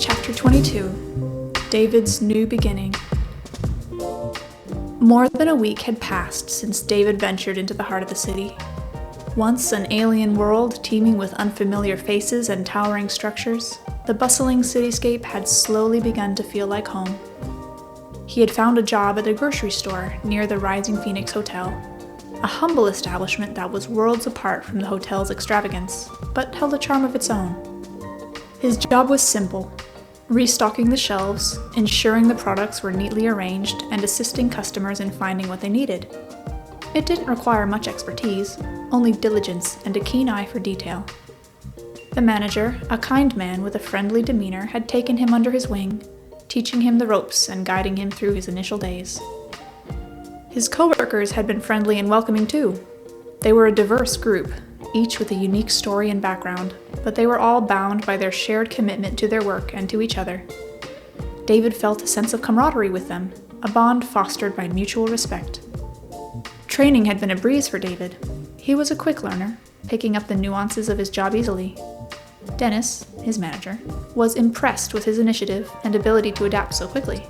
Chapter 22. David's New Beginning. More than a week had passed since David ventured into the heart of the city. Once an alien world teeming with unfamiliar faces and towering structures, the bustling cityscape had slowly begun to feel like home. He had found a job at a grocery store near the Rising Phoenix Hotel, a humble establishment that was worlds apart from the hotel's extravagance, but held a charm of its own. His job was simple: restocking the shelves, ensuring the products were neatly arranged, and assisting customers in finding what they needed. It didn't require much expertise, only diligence and a keen eye for detail. The manager, a kind man with a friendly demeanor, had taken him under his wing, teaching him the ropes and guiding him through his initial days. His co-workers had been friendly and welcoming too. They were a diverse group, each with a unique story and background, but they were all bound by their shared commitment to their work and to each other. David felt a sense of camaraderie with them, a bond fostered by mutual respect. Training had been a breeze for David. He was a quick learner, picking up the nuances of his job easily. Dennis, his manager, was impressed with his initiative and ability to adapt so quickly.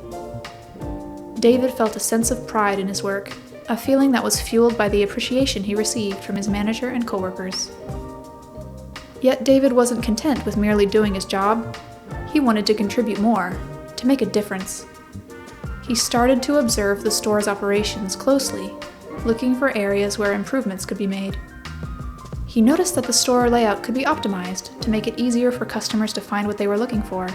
David felt a sense of pride in his work, a feeling that was fueled by the appreciation he received from his manager and coworkers. Yet David wasn't content with merely doing his job. He wanted to contribute more, to make a difference. He started to observe the store's operations closely, looking for areas where improvements could be made. He noticed that the store layout could be optimized to make it easier for customers to find what they were looking for.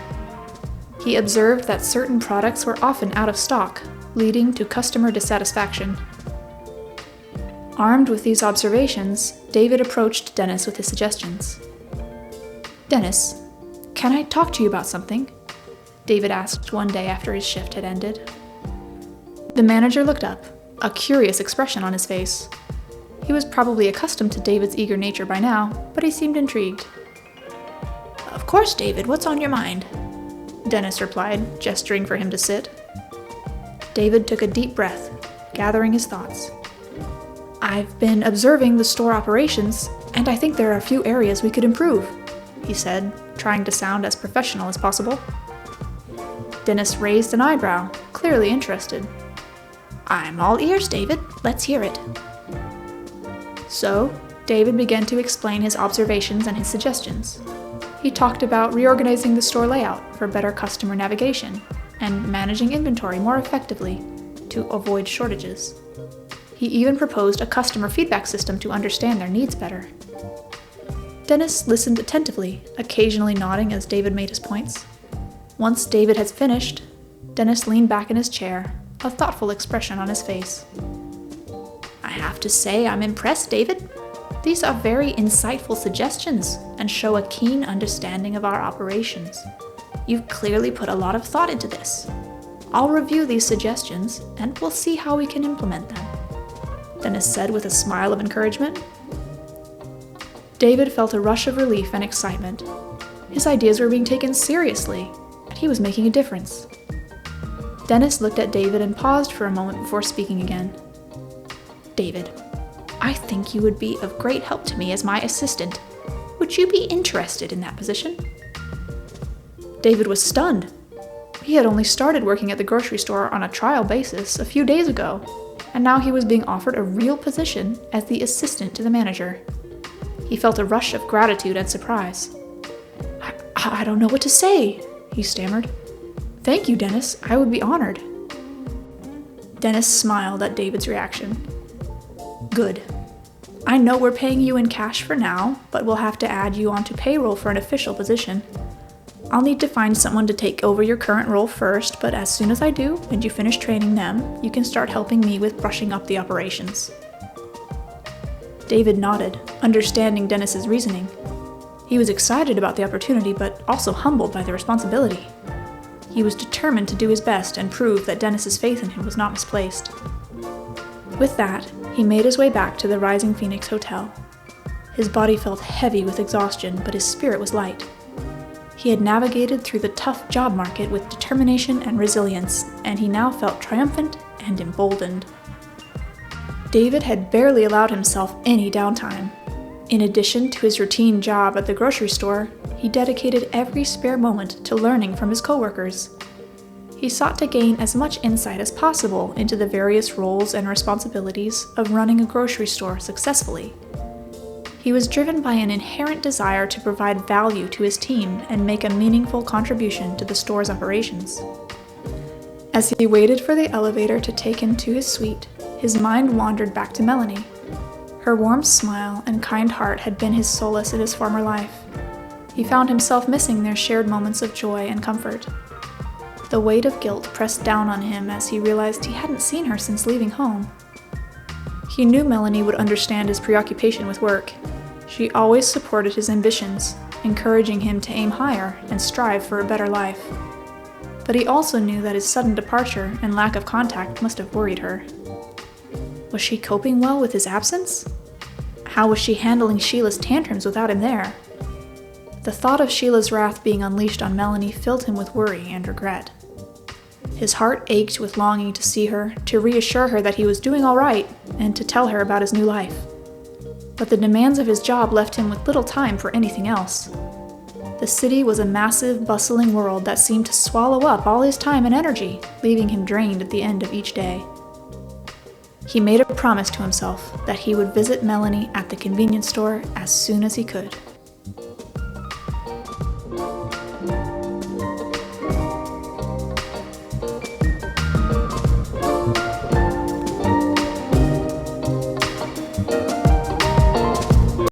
He observed that certain products were often out of stock, leading to customer dissatisfaction. Armed with these observations, David approached Dennis with his suggestions. "Dennis, can I talk to you about something?" David asked one day after his shift had ended. The manager looked up, a curious expression on his face. He was probably accustomed to David's eager nature by now, but he seemed intrigued. "Of course, David, what's on your mind?" Dennis replied, gesturing for him to sit. David took a deep breath, gathering his thoughts. "I've been observing the store operations, and I think there are a few areas we could improve," he said, trying to sound as professional as possible. Dennis raised an eyebrow, clearly interested. "I'm all ears, David. Let's hear it." So, David began to explain his observations and his suggestions. He talked about reorganizing the store layout for better customer navigation and managing inventory more effectively to avoid shortages. He even proposed a customer feedback system to understand their needs better. Dennis listened attentively, occasionally nodding as David made his points. Once David had finished, Dennis leaned back in his chair, a thoughtful expression on his face. "I have to say I'm impressed, David. These are very insightful suggestions and show a keen understanding of our operations. You've clearly put a lot of thought into this. I'll review these suggestions and we'll see how we can implement them," Dennis said with a smile of encouragement. David felt a rush of relief and excitement. His ideas were being taken seriously, and he was making a difference. Dennis looked at David and paused for a moment before speaking again. "David, I think you would be of great help to me as my assistant. Would you be interested in that position?" David was stunned. He had only started working at the grocery store on a trial basis a few days ago, and now he was being offered a real position as the assistant to the manager. He felt a rush of gratitude and surprise. I don't know what to say," he stammered. "Thank you, Dennis. I would be honored." Dennis smiled at David's reaction. "Good. I know we're paying you in cash for now, but we'll have to add you onto payroll for an official position. I'll need to find someone to take over your current role first, but as soon as I do, and you finish training them, you can start helping me with brushing up the operations." David nodded, understanding Dennis's reasoning. He was excited about the opportunity, but also humbled by the responsibility. He was determined to do his best and prove that Dennis's faith in him was not misplaced. With that, he made his way back to the Rising Phoenix Hotel. His body felt heavy with exhaustion, but his spirit was light. He had navigated through the tough job market with determination and resilience, and he now felt triumphant and emboldened. David had barely allowed himself any downtime. In addition to his routine job at the grocery store, he dedicated every spare moment to learning from his coworkers. He sought to gain as much insight as possible into the various roles and responsibilities of running a grocery store successfully. He was driven by an inherent desire to provide value to his team and make a meaningful contribution to the store's operations. As he waited for the elevator to take him to his suite, his mind wandered back to Melanie. Her warm smile and kind heart had been his solace in his former life. He found himself missing their shared moments of joy and comfort. The weight of guilt pressed down on him as he realized he hadn't seen her since leaving home. He knew Melanie would understand his preoccupation with work. She always supported his ambitions, encouraging him to aim higher and strive for a better life. But he also knew that his sudden departure and lack of contact must have worried her. Was she coping well with his absence? How was she handling Sheila's tantrums without him there? The thought of Sheila's wrath being unleashed on Melanie filled him with worry and regret. His heart ached with longing to see her, to reassure her that he was doing all right, and to tell her about his new life. But the demands of his job left him with little time for anything else. The city was a massive, bustling world that seemed to swallow up all his time and energy, leaving him drained at the end of each day. He made a promise to himself that he would visit Melanie at the convenience store as soon as he could.